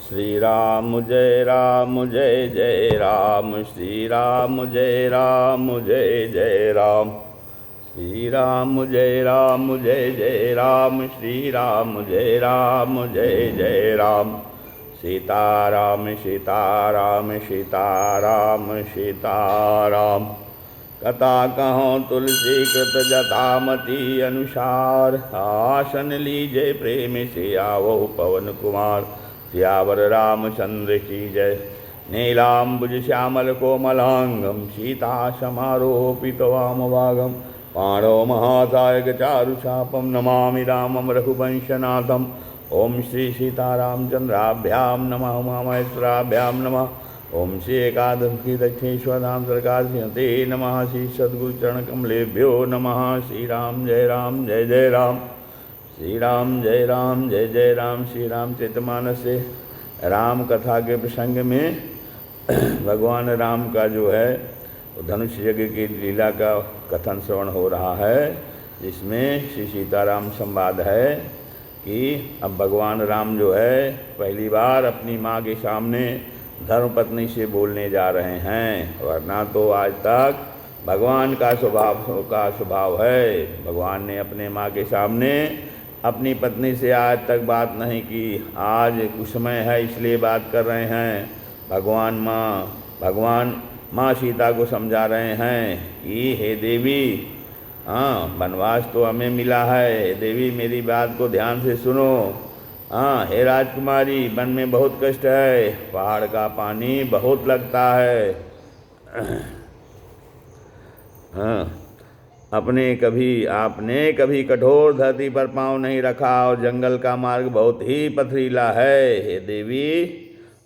श्री राम जय जय राम, श्री राम जय जय राम, श्री राम जय जय राम, श्री राम जय जय राम। सीताराम सीताराम सीताराम सीताराम। कथा कहो तुलसी कृत जटामति अनुसार, आसन लीजे प्रेम से आवो पवन कुमार। सियावर रामचंद्र की जय। नीलाम्बुज श्यामल कोमलांगम, सीता समारोपित वामभागम। पाणो महासायक चारुचापम, नमामि रामम रघुवंशनाथम। ओम श्री सीतारामचंद्राभ्याम नमः, उमामहेश्वराभ्यां नमः। ओम श्री एकादशी दक्षिणेश्वराम सरकारते नमः। श्री सद्गुरु चरण कमलेभ्यो नमः। श्री राम जय जय राम, श्री राम जय जय राम। श्री रामचरितमानस से राम कथा के प्रसंग में भगवान राम का जो है धनुष यज्ञ की लीला का कथन श्रवण हो रहा है, जिसमें श्री सीताराम संवाद है कि अब भगवान राम जो है पहली बार अपनी माँ के सामने धर्मपत्नी से बोलने जा रहे हैं, वरना तो आज तक भगवान का स्वभाव है। भगवान ने अपने माँ के सामने अपनी पत्नी से आज तक बात नहीं की। आज कुछ समय है इसलिए बात कर रहे हैं। भगवान माँ सीता को समझा रहे हैं कि हे देवी, हाँ वनवास तो हमें मिला है, हे देवी मेरी बात को ध्यान से सुनो। हाँ हे राजकुमारी, वन में बहुत कष्ट है, पहाड़ का पानी बहुत लगता है। हाँ आपने कभी कठोर धरती पर पांव नहीं रखा और जंगल का मार्ग बहुत ही पथरीला है। हे देवी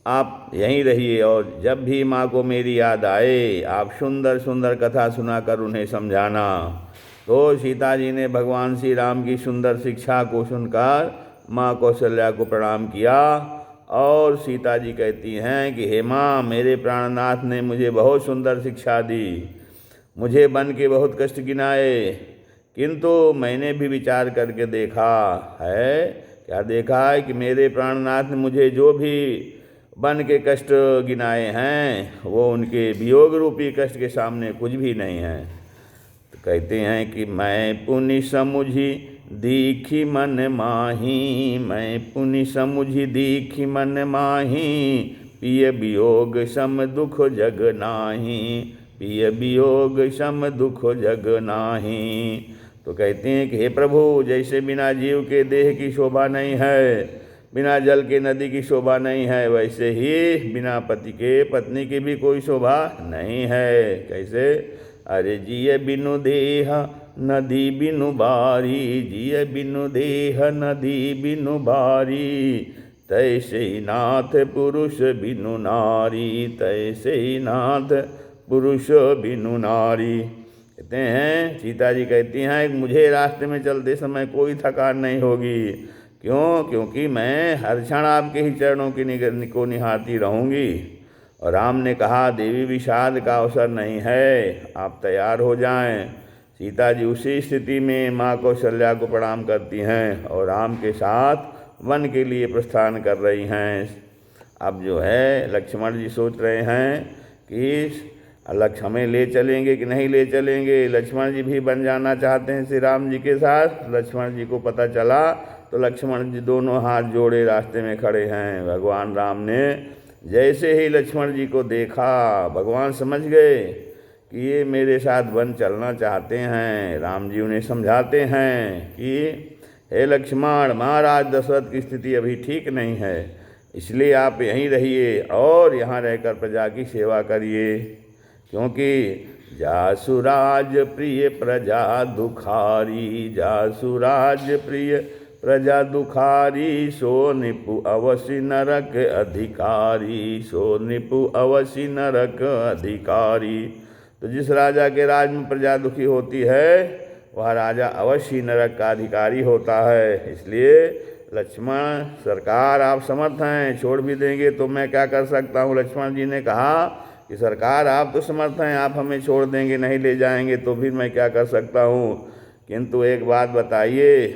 आप यहीं रहिए और जब भी माँ को मेरी याद आए आप सुंदर सुंदर कथा सुनाकर उन्हें समझाना। तो सीता जी ने भगवान श्री राम की सुंदर शिक्षा को सुनकर माँ कौशल्या को प्रणाम किया और सीता जी कहती हैं कि हे माँ, मेरे प्राणनाथ ने मुझे बहुत सुंदर शिक्षा दी, मुझे बन के बहुत कष्ट गिनाए, किंतु मैंने भी विचार करके देखा है। क्या देखा है कि मेरे प्राणनाथ ने मुझे जो भी बन के कष्ट गिनाए हैं वो उनके वियोग रूपी कष्ट के सामने कुछ भी नहीं है। तो कहते हैं कि मैं पुनि समुझी दीखी मन माही, मैं पुनि समुझी दीखी मन माही। पिय वियोग सम दुख जग नाही, पिय वियोग सम दुख जग नाही। तो कहते हैं कि हे प्रभु, जैसे बिना जीव के देह की शोभा नहीं है, बिना जल के नदी की शोभा नहीं है, वैसे ही बिना पति के पत्नी की भी कोई शोभा नहीं है। कैसे? अरे जिय बिनु देह नदी बिनु बारी, जिय बिनु देह नदी बिनु बारी। तैसे ही नाथ पुरुष बिनु नारी, तैसे ही नाथ पुरुष बिनु नारी। कहते हैं, सीता जी कहती हैं मुझे रास्ते में चलते समय कोई थकान नहीं होगी। क्यों? क्योंकि मैं हर क्षण आपके ही चरणों की को निहारती रहूँगी। और राम ने कहा देवी विषाद का अवसर नहीं है, आप तैयार हो जाएं। सीता जी उसी स्थिति में माँ कौशल्या को प्रणाम करती हैं और राम के साथ वन के लिए प्रस्थान कर रही हैं। अब जो है लक्ष्मण जी सोच रहे हैं कि लक्ष्मण हमें ले चलेंगे कि नहीं ले चलेंगे। लक्ष्मण जी भी बन जाना चाहते हैं श्री राम जी के साथ। लक्ष्मण जी को पता चला तो लक्ष्मण जी दोनों हाथ जोड़े रास्ते में खड़े हैं। भगवान राम ने जैसे ही लक्ष्मण जी को देखा, भगवान समझ गए कि ये मेरे साथ वन चलना चाहते हैं। राम जी उन्हें समझाते हैं कि हे लक्ष्मण, महाराज दशरथ की स्थिति अभी ठीक नहीं है, इसलिए आप यहीं रहिए और यहाँ रहकर प्रजा की सेवा करिए। क्योंकि जासुराज प्रिय प्रजा दुखारी, जासुराज प्रिय प्रजा दुखारी। सो निपु अवसि नरक अधिकारी, सो निपु अवसि नरक अधिकारी। तो जिस राजा के राज में प्रजा दुखी होती है वह राजा अवश्य नरक का अधिकारी होता है। इसलिए लक्ष्मण सरकार आप समर्थ हैं, छोड़ भी देंगे तो मैं क्या कर सकता हूँ। लक्ष्मण जी ने कहा कि सरकार आप तो समर्थ हैं, आप हमें छोड़ देंगे, नहीं ले जाएंगे तो फिर मैं क्या कर सकता हूँ। किंतु एक बात बताइए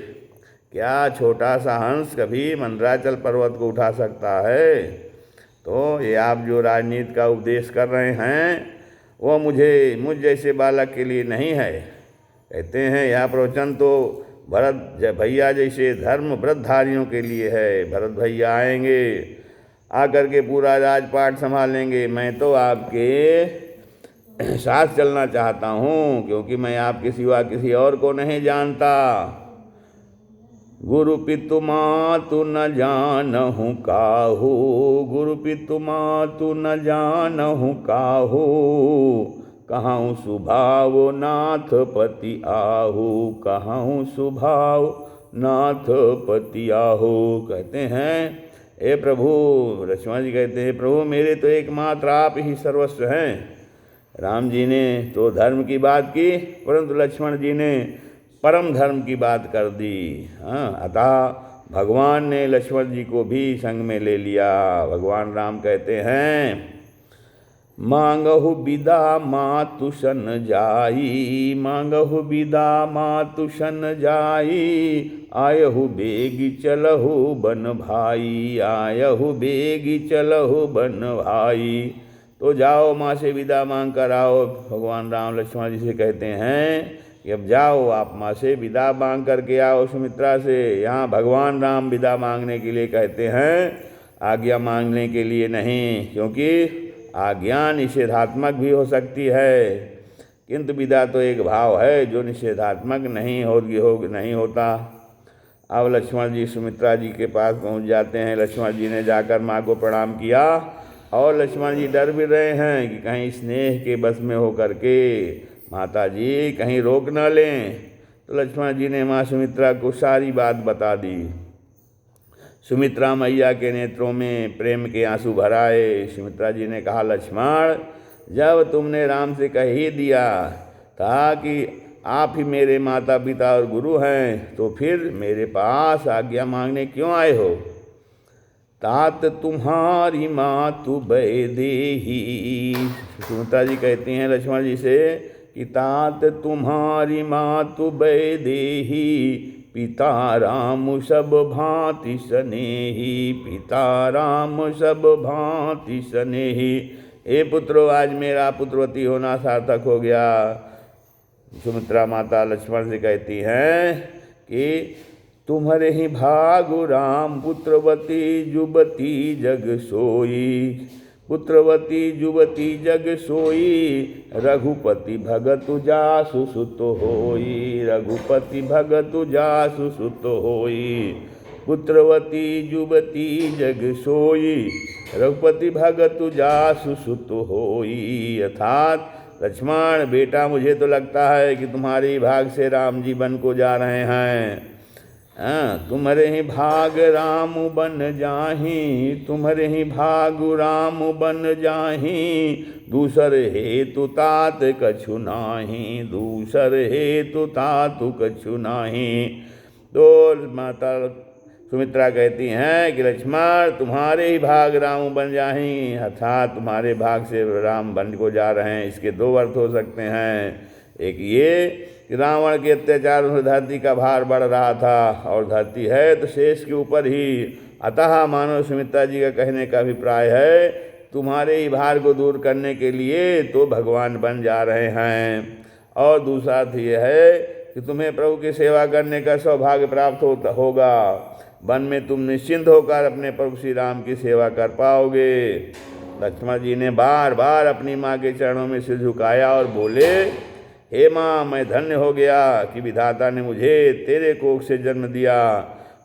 क्या छोटा सा हंस कभी मंदराचल पर्वत को उठा सकता है? तो ये आप जो राजनीति का उपदेश कर रहे हैं वो मुझ जैसे बालक के लिए नहीं है। कहते हैं यह प्रवचन तो भरत भैया जैसे धर्म व्रतधारियों के लिए है। भरत भैया आएंगे, आकर के पूरा राजपाट संभालेंगे। मैं तो आपके साथ चलना चाहता हूँ, क्योंकि मैं आपके सिवा किसी और को नहीं जानता। गुरु पितु मातु न जानहु काहू, गुरु पितु मातु न जानहु काहू, कहूँ सुभाव नाथ पति आहू, कहूँ सुभाव नाथ पति आहू। कहते हैं हे प्रभु, लक्ष्मण जी कहते हैं प्रभु मेरे तो एकमात्र आप ही सर्वस्व हैं। राम जी ने तो धर्म की बात की, परंतु लक्ष्मण जी ने परम धर्म की बात कर दी। अतः भगवान ने लक्ष्मण जी को भी संग में ले लिया। भगवान राम कहते हैं मांगहु बिदा मातु सन जाई, मांगहु बिदा मातु सन जाई, आयहु बेगी चलहु बन भाई, आयहु बेगी चलहु बन भाई। तो जाओ माँ से विदा मांग कर आओ। भगवान राम लक्ष्मण जी से कहते हैं कि अब जाओ आप माँ से विदा मांग करके आओ सुमित्रा से। यहाँ भगवान राम विदा मांगने के लिए कहते हैं, आज्ञा मांगने के लिए नहीं, क्योंकि आज्ञा निषेधात्मक भी हो सकती है, किंतु विदा तो एक भाव है जो निषेधात्मक नहीं होता। अब लक्ष्मण जी सुमित्रा जी के पास पहुंच जाते हैं। लक्ष्मण जी ने जाकर माँ को प्रणाम किया और लक्ष्मण जी डर भी रहे हैं कि कहीं स्नेह के बस में हो करके माता जी कहीं रोक न लें। तो लक्ष्मण जी ने माँ सुमित्रा को सारी बात बता दी। सुमित्रा मैया के नेत्रों में प्रेम के आंसू भर आए। सुमित्रा जी ने कहा लक्ष्मण, जब तुमने राम से कह ही दिया था कि आप ही मेरे माता पिता और गुरु हैं, तो फिर मेरे पास आज्ञा मांगने क्यों आए हो? तात तुम्हारी मातु बैदेही। सुमित्रा जी कहती हैं लक्ष्मण जी से कि तात तुम्हारी मातु बैदेही, पिता राम सब भांति स्नेही, पिता राम सब भांति स्नेही। हे पुत्रो, आज मेरा पुत्रवती होना सार्थक हो गया। सुमित्रा माता लक्ष्मण से कहती हैं कि तुम्हारे ही भागु राम, पुत्रवती जुबती जग सोई, पुत्रवती जुबती जग सोई, रघुपति भगतु जासु सुत होई, रघुपति भगतु जासु सुत होई, पुत्रवती जुबती जग सोई, रघुपति भगतु जासु सुत होई। अर्थात लक्ष्मण बेटा, मुझे तो लगता है कि तुम्हारे भाग से राम जी बन को जा रहे हैं। तुम्हारे ही भाग राम बन जाही, तुम्हारे ही भाग राम बन जाही, दूसर हेतु तात कछु नाही, दूसर हेतु तातु कछु नाही। तो माता सुमित्रा कहती हैं कि लक्ष्मण, तुम्हारे ही भाग राम बन जाही, अर्थात तुम्हारे भाग से राम बन को जा रहे हैं। इसके दो अर्थ हो सकते हैं। एक ये कि रावण के अत्याचार से धरती का भार बढ़ रहा था, और धरती है तो शेष के ऊपर ही। अतः मानव सुमित्रा जी का कहने का अभिप्राय है तुम्हारे ही भार को दूर करने के लिए तो भगवान बन जा रहे हैं। और दूसरा अर्थ ये है कि तुम्हें प्रभु की सेवा करने का सौभाग्य प्राप्त होगा। वन में तुम निश्चिंत होकर अपने प्रभु श्री राम की सेवा कर पाओगे। लक्ष्मण जी ने बार बार अपनी माँ के चरणों में सिर झुकाया और बोले, हे माँ, मैं धन्य हो गया कि विधाता ने मुझे तेरे कोख से जन्म दिया।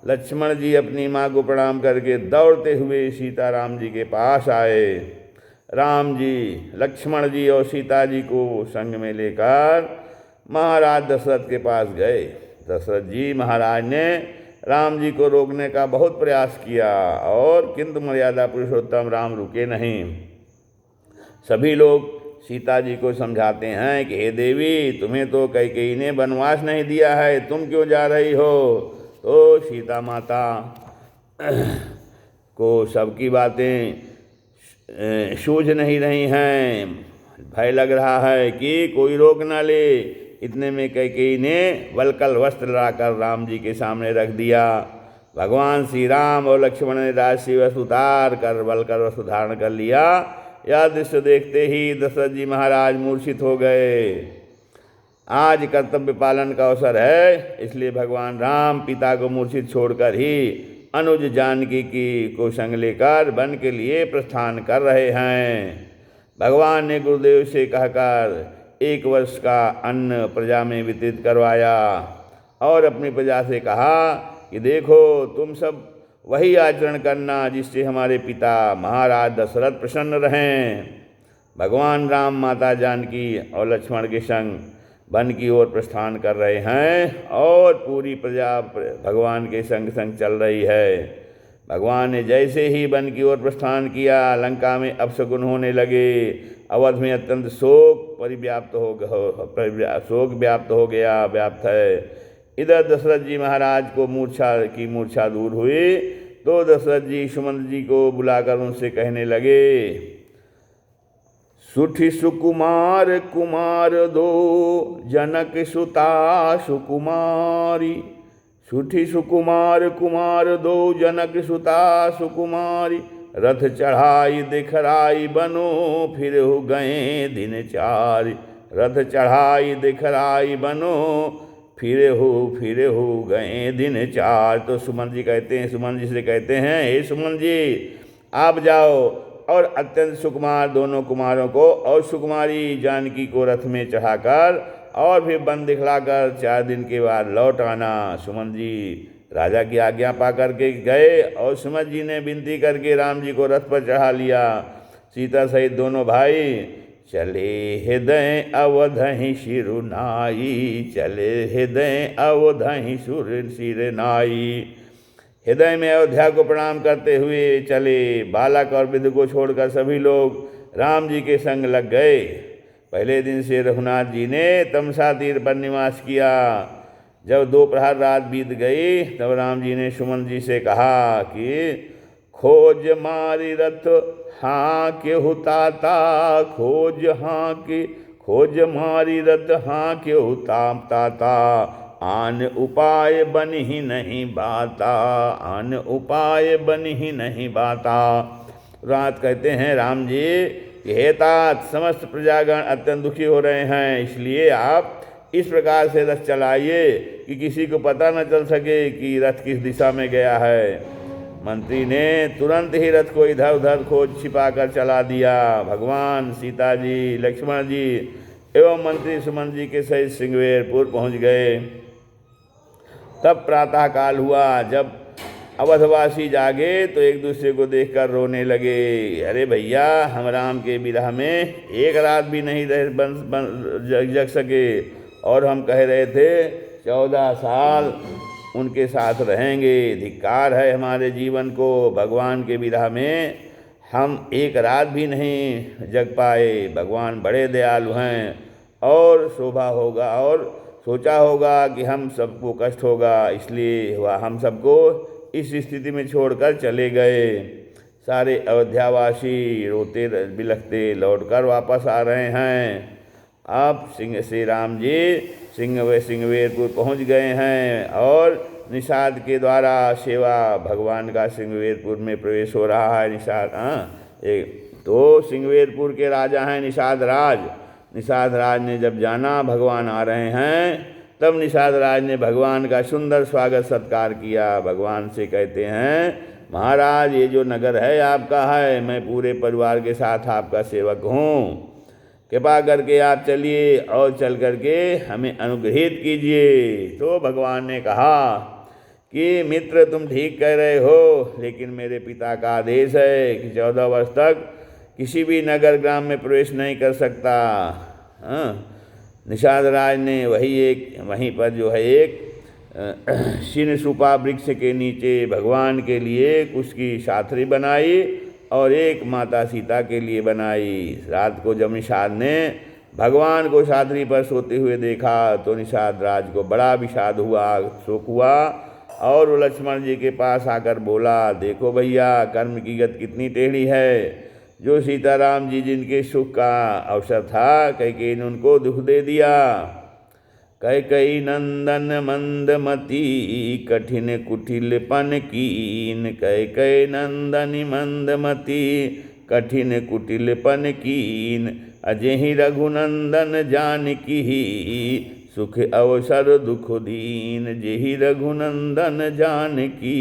लक्ष्मण जी अपनी माँ को प्रणाम करके दौड़ते हुए सीताराम जी के पास आए। राम जी, लक्ष्मण जी और सीता जी को संग में लेकर महाराज दशरथ के पास गए। दशरथ जी महाराज ने राम जी को रोकने का बहुत प्रयास किया, और किंतु मर्यादा पुरुषोत्तम राम रुके नहीं। सभी लोग सीता जी को समझाते हैं कि हे देवी, तुम्हें तो कैकेयी ने वनवास नहीं दिया है, तुम क्यों जा रही हो? तो सीता माता को सबकी बातें सूझ नहीं रही हैं। भय लग रहा है कि कोई रोक ना ले, इतने में कैकेयी ने वलकल वस्त्र लाकर राम जी के सामने रख दिया। भगवान श्री राम और लक्ष्मण ने राजसी वस्त्र उतार कर वलकल वस्त्र धारण कर लिया। यह दृश्य देखते ही दशरथ जी महाराज मूर्छित हो गए। आज कर्तव्य पालन का अवसर है, इसलिए भगवान राम पिता को मूर्छित छोड़कर ही अनुज जानकी को संग लेकर वन के लिए प्रस्थान कर रहे हैं। भगवान ने गुरुदेव से कहकर 1 वर्ष का अन्न प्रजा में वितरित करवाया और अपनी प्रजा से कहा कि देखो, तुम सब वही आचरण करना जिससे हमारे पिता महाराज दशरथ प्रसन्न रहें। भगवान राम माता जानकी और लक्ष्मण के संग वन की ओर प्रस्थान कर रहे हैं और पूरी प्रजा भगवान के संग संग चल रही है। भगवान ने जैसे ही वन की ओर प्रस्थान किया, लंका में अपशकुन होने लगे। अवध में अत्यंत शोक व्याप्त हो गया। इधर दशरथ जी महाराज को मूर्छा दूर हुई तो दशरथ जी सुमंत्र जी को बुलाकर उनसे कहने लगे, सुठी सुकुमार कुमार दो जनक सुता सुकुमारी। सुठी सुकुमार कुमार दो जनक सुता सुकुमारी। रथ चढ़ाई दिखराई बनो फिर हो गए दिन चार। रथ चढ़ाई दिखराई बनो फिर हो गए दिन चार। तो सुमन जी से कहते हैं, हे सुमन जी, आप जाओ और अत्यंत सुकुमार दोनों कुमारों को और सुकुमारी जानकी को रथ में चढ़ाकर और फिर वन दिखलाकर 4 दिन के बाद लौट आना। सुमन जी राजा की आज्ञा पा करके गए और सुमन जी ने विनती करके राम जी को रथ पर चढ़ा लिया। सीता सहित दोनों भाई चले हृदय अवधहि शिरुनाई। चले हृदय अवधहि शिरुनाई। हृदय में अयोध्या को प्रणाम करते हुए चले। बालक और वृद्ध को छोड़कर सभी लोग राम जी के संग लग गए। पहले दिन से रघुनाथ जी ने तमसा तीर पर निवास किया। जब दोपहर रात बीत गई तब राम जी ने सुमन जी से कहा कि खोज मारी रथ हाँ के हुताता। खोज मारी रथ हाँ के हुताता। आन उपाय बन ही नहीं बाता। आन उपाय बन ही नहीं बाता। रात कहते हैं राम जी कि हे तात, समस्त प्रजागण अत्यंत दुखी हो रहे हैं, इसलिए आप इस प्रकार से रथ चलाइए कि किसी को पता न चल सके कि रथ किस दिशा में गया है। मंत्री ने तुरंत ही रथ को इधर उधर खोज छिपा कर चला दिया। भगवान सीता जी, लक्ष्मण जी एवं मंत्री सुमन जी के सहित सिंगवेरपुर पहुँच गए। तब प्रातः काल हुआ। जब अवधवासी जागे तो एक दूसरे को देखकर रोने लगे। अरे भैया, हम राम के विरह में एक रात भी नहीं जग सके और हम कह रहे थे 14 साल उनके साथ रहेंगे। धिक्कार है हमारे जीवन को। भगवान के विरह में हम एक रात भी नहीं जग पाए। भगवान बड़े दयालु हैं और शोभा होगा और सोचा होगा कि हम सबको कष्ट होगा, इसलिए वह हम सबको इस स्थिति में छोड़कर चले गए। सारे अयोध्यावासी रोते बिलखते लौटकर वापस आ रहे हैं। अब श्री राम जी सिंगवेरपुर पहुंच गए हैं और निषाद के द्वारा सेवा भगवान का सिंगवेरपुर में प्रवेश हो रहा है। तो सिंगवेरपुर के राजा हैं निषाद राज। निषाद राज ने जब जाना भगवान आ रहे हैं, तब निषाद राज ने भगवान का सुंदर स्वागत सत्कार किया। भगवान से कहते हैं, महाराज ये जो नगर है आपका है, मैं पूरे परिवार के साथ आपका सेवक हूँ। कृपा करके आप चलिए और चल करके हमें अनुग्रहित कीजिए। तो भगवान ने कहा कि मित्र, तुम ठीक कह रहे हो, लेकिन मेरे पिता का आदेश है कि 14 वर्ष तक किसी भी नगर ग्राम में प्रवेश नहीं कर सकता। निषाद राज ने वहीं पर जो है एक शिनसुपा वृक्ष के नीचे भगवान के लिए कुश की छात्री बनाई और एक माता सीता के लिए बनाई। रात को जब निषाद ने भगवान को छात्री पर सोते हुए देखा तो निषाद राज को बड़ा विषाद हुआ, शोक हुआ और वो लक्ष्मण जी के पास आकर बोला, देखो भैया, कर्म की गति कितनी टेढ़ी है। जो सीताराम जी जिनके सुख का अवसर था, कैकेयी ने उनको दुख दे दिया। कैकई नंदन मंदमती कठिन कुटिलपन कीन। कैकई नंदन मंदमती कठिन कुटिलपन कीन। अजेहि रघुनंदन जानकी सुख अवसर दुख दीन। जेहि रघुनंदन जानकी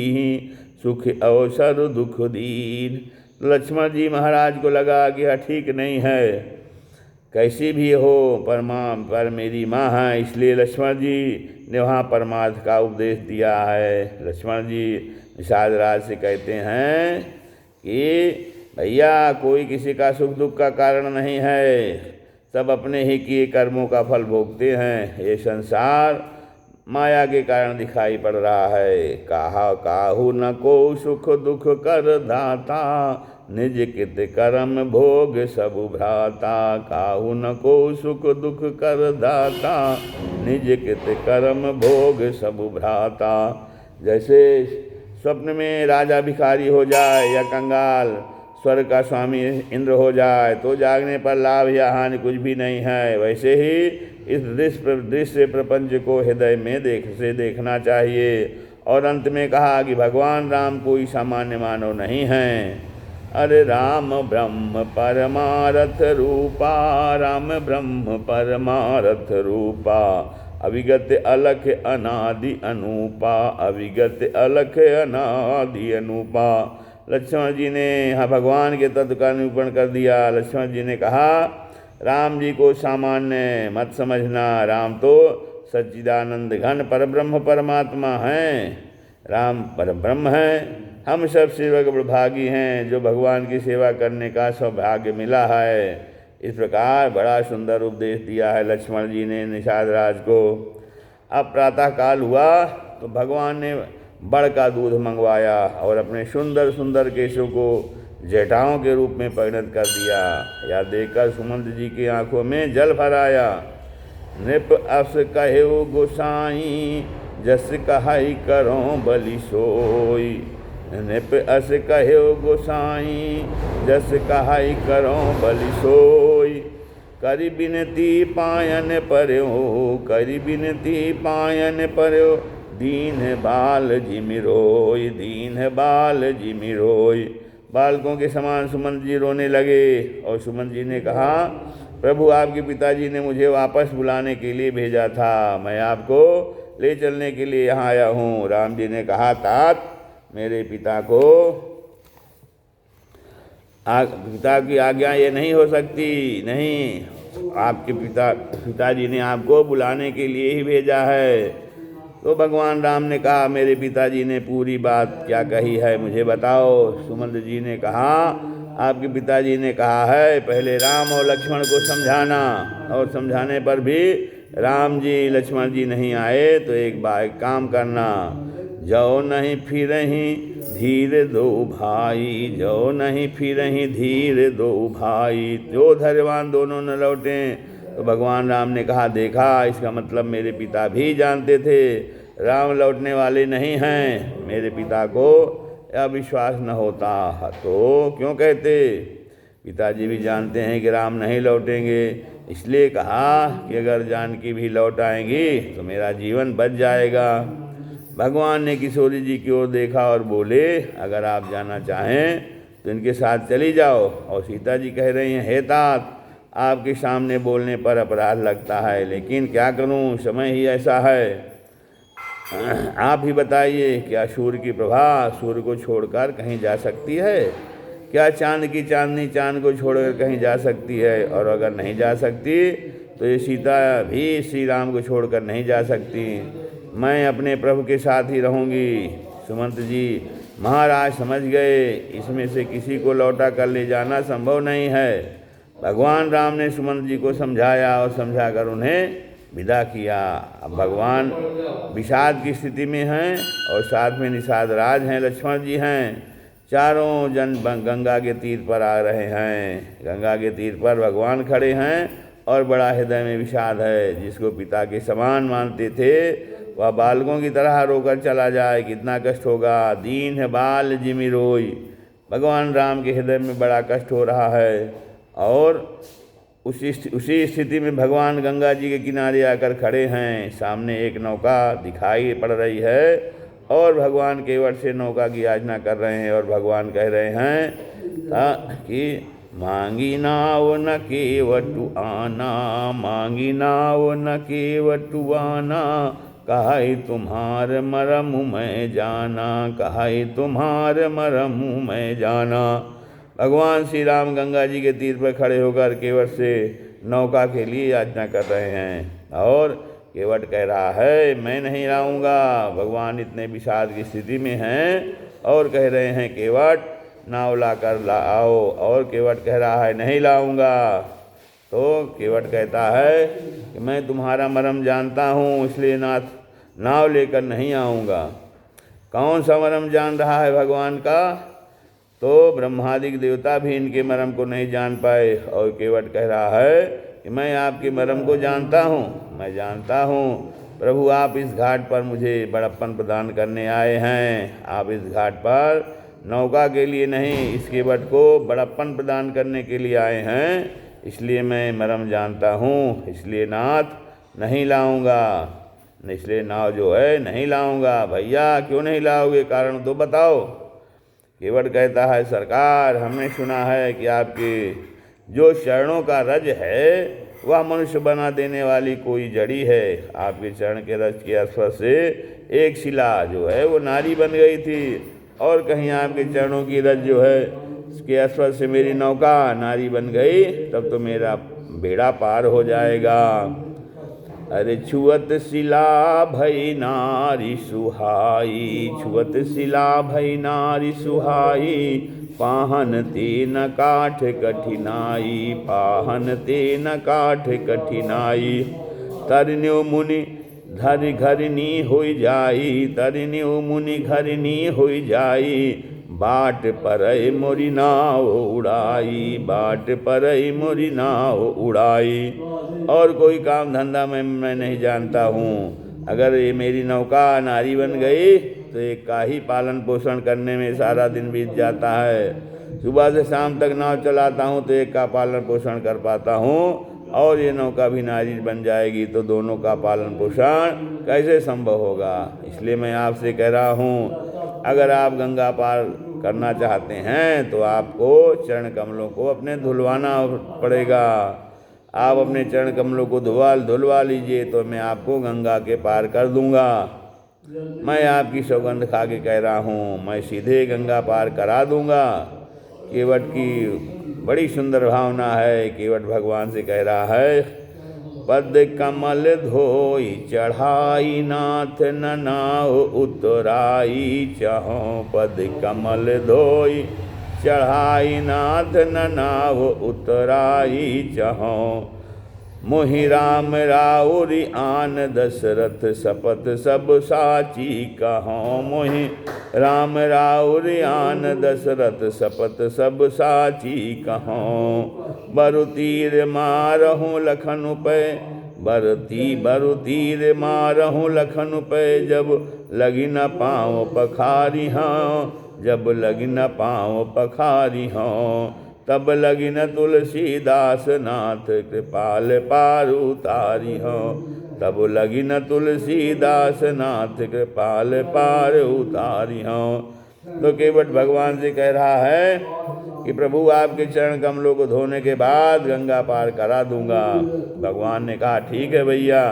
सुख अवसर दुख दीन। लक्ष्मण जी महाराज को लगा कि यह ठीक नहीं है, कैसी भी हो पर मेरी माँ है, इसलिए लक्ष्मण जी ने वहाँ परमार्थ का उपदेश दिया है। लक्ष्मण जी निषाद राज से कहते हैं कि भैया कोई किसी का सुख दुख का कारण नहीं है, सब अपने ही किए कर्मों का फल भोगते हैं। ये संसार माया के कारण दिखाई पड़ रहा है। काहू न को सुख दुख कर दाता निज कित कर्म भोग सब भ्राता। काहू न को सुख दुख कर दाता निज कित कर्म भोग सब भ्राता। जैसे स्वप्न में राजा भिखारी हो जाए या कंगाल स्वर्ग का स्वामी इंद्र हो जाए तो जागने पर लाभ या हानि कुछ भी नहीं है, वैसे ही इस दृश्य प्रपंच को हृदय में देखना चाहिए। और अंत में कहा कि भगवान राम कोई सामान्य मानव नहीं हैं। अरे राम ब्रह्म परमारथ रूपा, राम ब्रह्म परमारथ रूपा। अविगत अलख अनादि अनूपा, अविगत अलख अनादि अनूपा। लक्ष्मण जी ने यहाँ भगवान के तत्व का निरूपण कर दिया। लक्ष्मण जी ने कहा राम जी को सामान्य मत समझना, राम तो सच्चिदानंद घन परब्रह्म परमात्मा हैं। राम परब्रह्म हैं, हम सब सेवक भागी हैं जो भगवान की सेवा करने का सौभाग्य मिला है। इस प्रकार बड़ा सुंदर उपदेश दिया है लक्ष्मण जी ने निषाद राज को। अब प्रातः काल हुआ तो भगवान ने बड़ का दूध मंगवाया और अपने सुंदर सुंदर केशों को जटाओं के रूप में परिणत कर दिया। यह देखकर सुमंत जी की आंखों में जल भर आया। नृप अस कहो गोसाई जस कहाई करो बलि सोई। नृप अस कहो गोसाई जस कहाई करो बलि सोई। करि बिनती पायन पर्यो, करि बिनती पायन पर्यो। दीन बाल जिमिरोय, दीन बाल जिमिरोय। बालकों के समान सुमंत जी रोने लगे और सुमंत जी ने कहा प्रभु आपके पिताजी ने मुझे वापस बुलाने के लिए भेजा था, मैं आपको ले चलने के लिए यहाँ आया हूँ। राम जी ने कहा तात मेरे पिता की आज्ञा ये नहीं हो सकती, नहीं, आपके पिताजी ने आपको बुलाने के लिए ही भेजा है। तो भगवान राम ने कहा मेरे पिताजी ने पूरी बात क्या कही है मुझे बताओ। सुमंत जी ने कहा आपके पिताजी ने कहा है पहले राम और लक्ष्मण को समझाना, और समझाने पर भी राम जी लक्ष्मण जी नहीं आए तो एक काम करना, जो नहीं फिरहीं धीर दो भाई, जो नहीं फिरहीं धीर दो भाई। जो धैर्यवान दोनों न लौटें। तो भगवान राम ने कहा देखा, इसका मतलब मेरे पिता भी जानते थे राम लौटने वाले नहीं हैं। मेरे पिता को यह विश्वास न होता तो क्यों कहते। पिताजी भी जानते हैं कि राम नहीं लौटेंगे, इसलिए कहा कि अगर जानकी भी लौट आएंगी तो मेरा जीवन बच जाएगा। भगवान ने किशोरी जी की ओर देखा और बोले अगर आप जाना चाहें तो इनके साथ चली जाओ। और सीता जी कह रही हैं हे तात आपके सामने बोलने पर अपराध लगता है, लेकिन क्या करूं, समय ही ऐसा है। आप ही बताइए क्या सूर्य की प्रभा सूर्य को छोड़कर कहीं जा सकती है? क्या चांद की चांदनी चांद को छोड़कर कहीं जा सकती है? और अगर नहीं जा सकती तो ये सीता भी श्री राम को छोड़कर नहीं जा सकती। मैं अपने प्रभु के साथ ही रहूँगी। सुमंत जी महाराज समझ गए इसमें से किसी को लौटा कर ले जाना संभव नहीं है। भगवान राम ने सुमंत जी को समझाया और समझाकर उन्हें विदा किया। अब भगवान विषाद की स्थिति में हैं और साथ में निषाद राज हैं, लक्ष्मण जी हैं। चारों जन गंगा के तीर पर आ रहे हैं। गंगा के तीर पर भगवान खड़े हैं और बड़ा हृदय में विषाद है। जिसको पिता के समान मानते थे वह बालकों की तरह रोकर चला जाए, कितना कष्ट होगा। दीन है बाल जिमि रोई। भगवान राम के हृदय में बड़ा कष्ट हो रहा है और उसी स्थिति में भगवान गंगा जी के किनारे आकर खड़े हैं। सामने एक नौका दिखाई पड़ रही है और भगवान केवट से नौका की याचना कर रहे हैं और भगवान कह रहे हैं कि मांगी नाव न केवटु आना, मांगी नाव न केवटु आना, कहाई तुम्हार मरम मैं जाना, कहाई तुम्हार मरम मैं जाना। भगवान श्री राम गंगा जी के तीर पर खड़े होकर केवट से नौका के लिए याचना कर रहे हैं और केवट कह रहा है मैं नहीं लाऊंगा। भगवान इतने विषाद की स्थिति में हैं और कह रहे हैं केवट नाव ला कर लाओ, और केवट कह रहा है नहीं लाऊंगा। तो केवट कहता है कि मैं तुम्हारा मरम जानता हूँ, इसलिए नाथ नाव लेकर नहीं आऊँगा। कौन सा मरम जान रहा है भगवान का? तो ब्रह्मादिक देवता भी इनके मरम को नहीं जान पाए और केवट कह रहा है कि मैं आपके मरम को जानता हूँ, मैं जानता हूँ प्रभु, आप इस घाट पर मुझे बड़प्पन प्रदान करने आए हैं। आप इस घाट पर नौका के लिए नहीं, इस केवट को बड़प्पन प्रदान करने के लिए आए हैं, इसलिए मैं मरम जानता हूँ, इसलिए नाथ नहीं लाऊंगा, इसलिए नाव जो है नहीं लाऊंगा। भैया क्यों नहीं लाओगे, कारण तो बताओ। केवट कहता है सरकार, हमने सुना है कि आपके जो चरणों का रज है वह मनुष्य बना देने वाली कोई जड़ी है। आपके चरण के रज के स्पर्श से एक शिला जो है वो नारी बन गई थी, और कहीं आपके चरणों की रज जो है उसके स्पर्श से मेरी नौका नारी बन गई, तब तो मेरा बेड़ा पार हो जाएगा। अरे छुअत शिला भई नारी सुहाई, छुअत शिला भई नारी सुहाई, पाहन तेन काठ कठिनाई, पाहन तेन काठ कठिनाई। तरन्यो मुनि धरि घरिनी होई जाई, तरन्यो मुनि घरिनी होई जाई, बाट परई मोरी नाव उड़ाई, बाट परई मोरी नाव उड़ाई। और कोई काम धंधा मैं नहीं जानता हूँ। अगर ये मेरी नौका नारी बन गई तो एक का ही पालन पोषण करने में सारा दिन बीत जाता है। सुबह से शाम तक नाव चलाता हूँ तो एक का पालन पोषण कर पाता हूँ, और ये नौका भी नारी बन जाएगी तो दोनों का पालन पोषण कैसे संभव होगा। इसलिए मैं आपसे कह रहा हूँ, अगर आप गंगा पार करना चाहते हैं तो आपको चरण कमलों को अपने धुलवाना पड़ेगा। आप अपने चरण कमलों को धुलवा लीजिए तो मैं आपको गंगा के पार कर दूंगा। मैं आपकी सौगंध खा के कह रहा हूँ, मैं सीधे गंगा पार करा दूंगा। केवट की बड़ी सुंदर भावना है। केवट भगवान से कह रहा है, पद कमल धोई चढ़ाई, नाथ न नाव उतराई चाहो, पद कमल धोई चढ़ाई, नाथ न नाव उतराई चाहो। मोहि राम राउरी आन दशरथ, शपथ सब साची कहो, मोहि राम राउरी आन दशरथ, शपथ सब साची कहो। बरु तीर मारहूँ लखन पे, बरु तीर मारहूँ लखन पे, जब लगी न पाँव पखारी हाँ, जब लगी न पाँव पखारी हाँ। तब लगी न तुलसीदास नाथ, कृपाल पार उतारी हो, तब लगी न तुलसीदास नाथ, कृपाल पार उतारी हो। तो केवट भगवान से कह रहा है कि प्रभु आपके चरण कमलों को धोने के बाद गंगा पार करा दूंगा। भगवान ने कहा ठीक है भैया,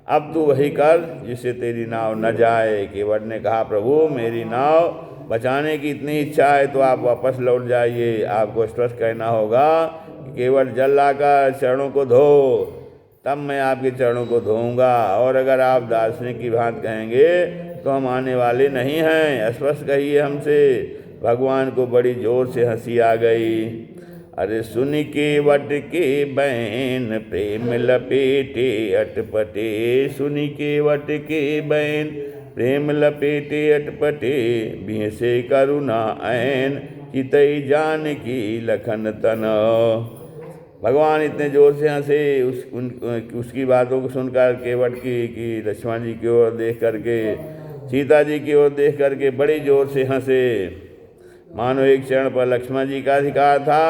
अब तू वही कर जिससे तेरी नाव न जाए। केवट ने कहा प्रभु मेरी नाव बचाने की इतनी इच्छा है तो आप वापस लौट जाइए। आपको स्पष्ट कहना होगा कि केवट जल लाकर चरणों को धो, तब मैं आपके चरणों को धोऊंगा। और अगर आप दार्शनिक की बात कहेंगे तो हम आने वाले नहीं हैं, स्पष्ट कहिए हमसे। भगवान को बड़ी जोर से हंसी आ गई। अरे सुन केवट के बैन, प्रेम लपेटे अटपटे, सुन केवट के बैन, प्रेम लपेटे अटपटे, बिहसे करुणा ऐन, चितई जान की लखन तन। भगवान इतने जोर से हंसे उसकी बातों को सुनकर, केवट की कि लक्ष्मण जी की ओर देख करके, सीता जी की ओर देख करके बड़ी जोर से हंसे। मानो एक चरण पर लक्ष्मण जी का अधिकार था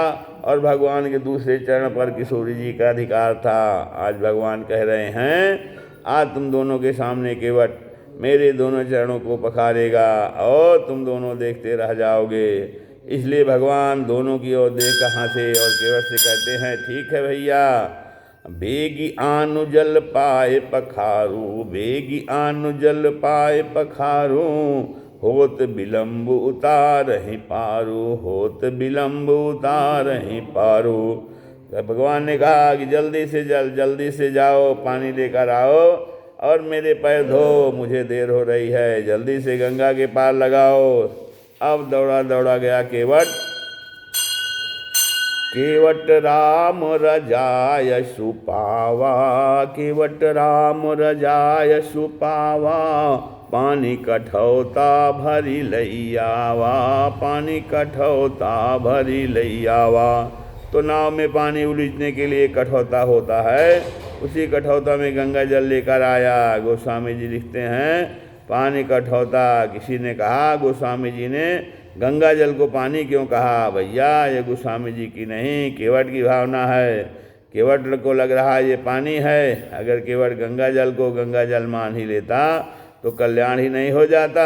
और भगवान के दूसरे चरण पर किशोरी जी का अधिकार था। आज भगवान कह रहे हैं आज तुम दोनों के सामने केवट मेरे दोनों चरणों को पखारेगा और तुम दोनों देखते रह जाओगे। इसलिए भगवान दोनों की ओर देख हंसे और केवट से कहते हैं ठीक है भैया, बेगी आनु जल पाए पखारू, बेगी आनु जल पाए पखारू, होत विलम्ब उतारहि पारू, होत विलम्ब उतारहि पारू। तो भगवान ने कहा कि जल्दी से जाओ, पानी लेकर आओ और मेरे पैर धो, मुझे देर हो रही है, जल्दी से गंगा के पार लगाओ। अब दौड़ा दौड़ा गया केवट, केवट राम रजाय सुपावा, केवट राम रजाय सुपावा, पानी कठौता भरी लैयावा, पानी कठौता भरी लैयावा। तो नाव में पानी उलीचने के लिए कठौता होता है, उसी कठौता में गंगा जल लेकर आया। गोस्वामी जी लिखते हैं पानी कठौता। किसी ने कहा गोस्वामी जी ने गंगा जल को पानी क्यों कहा? भैया ये गोस्वामी जी की नहीं, केवट की भावना है। केवट को लग रहा ये पानी है, अगर केवट गंगा जल को गंगा जल मान ही लेता तो कल्याण ही नहीं हो जाता।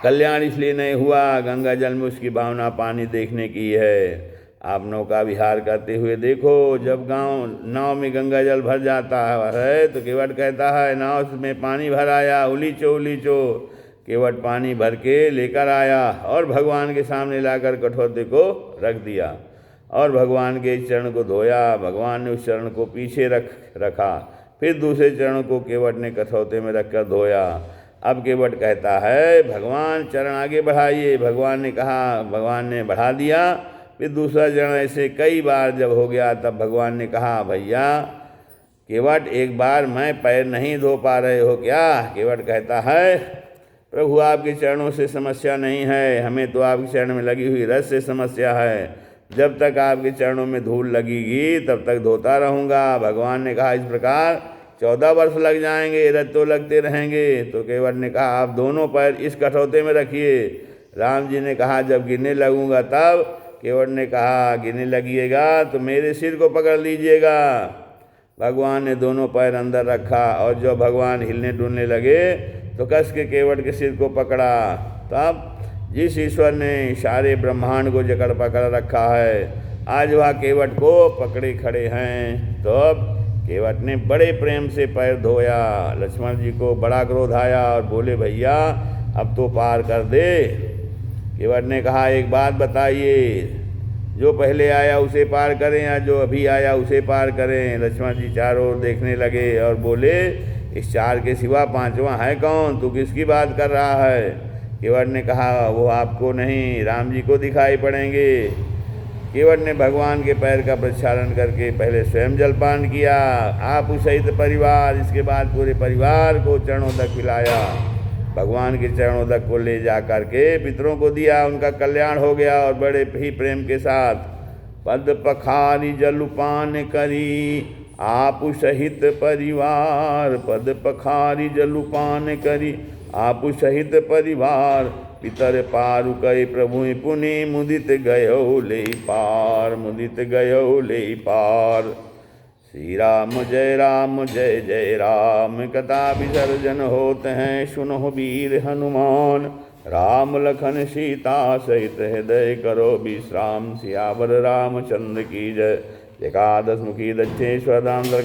कल्याण इसलिए नहीं हुआ, गंगा जल में उसकी भावना पानी देखने की है। आप नौका विहार करते हुए देखो, जब नाव में गंगा जल भर जाता है तो केवट कहता है नाव में पानी भर आया, उलीचो उलीचो। केवट पानी भर के लेकर आया और भगवान के सामने लाकर कठौते को रख दिया और भगवान के इस चरण को धोया। भगवान ने उस चरण को पीछे रखा, फिर दूसरे चरण को केवट ने कठौते में रखकर धोया। अब केवट कहता है भगवान चरण आगे बढ़ाइए। भगवान ने कहा, भगवान ने बढ़ा दिया। फिर दूसरा चरण ऐसे कई बार जब हो गया तब भगवान ने कहा भैया केवट एक बार मैं पैर नहीं धो पा रहे हो क्या? केवट कहता है प्रभु आपके चरणों से समस्या नहीं है, हमें तो आपके चरण में लगी हुई रस से समस्या है। जब तक आपके चरणों में धूल लगेगी तब तक धोता रहूँगा। भगवान ने कहा इस प्रकार 14 वर्ष लग जाएंगे, रस तो लगते रहेंगे। तो केवट ने कहा आप दोनों पैर इस कठौते में रखिए। राम जी ने कहा जब गिरने लगूंगा तब। केवट ने कहा गिरने लगिएगा तो मेरे सिर को पकड़ लीजिएगा। भगवान ने दोनों पैर अंदर रखा और जब भगवान हिलने डुलने लगे तो कस के केवट के सिर को पकड़ा। तब जिस ईश्वर ने सारे ब्रह्मांड को जकड़ पकड़ रखा है आज वह केवट को पकड़े खड़े हैं। तो अब केवट ने बड़े प्रेम से पैर धोया। लक्ष्मण जी को बड़ा क्रोध आया और बोले भैया अब तो पार कर दे। केवट ने कहा एक बात बताइए, जो पहले आया उसे पार करें या जो अभी आया उसे पार करें? लक्ष्मण जी चारों ओर देखने लगे और बोले इस चार के सिवा पांचवा है कौन? तू किसकी बात कर रहा है? केवट ने कहा वो आपको नहीं राम जी को दिखाई पड़ेंगे। केवट ने भगवान के पैर का प्रक्षालन करके पहले स्वयं जलपान किया, आप सहित परिवार, इसके बाद पूरे परिवार को चरणोदक पिलाया। भगवान के चरणोदक को ले जा करके पितरों को दिया, उनका कल्याण हो गया। और बड़े ही प्रेम के साथ पद पखारी जलपान करी आप सहित परिवार, पद पखारी जलपान करी आप सहित परिवार, पितर पारु कई प्रभु पुनि मुदित गयो ले पार, मुदित गयो ले पार। श्री राम जय जय राम, कथा विसर्जन होते हैं सुनो वीर हनुमान। राम लखन सीता सहित हृदय करो विश्राम, सियावर रामचंद्र की जय। एकादश मुखी दक्षेश्वर दामोदर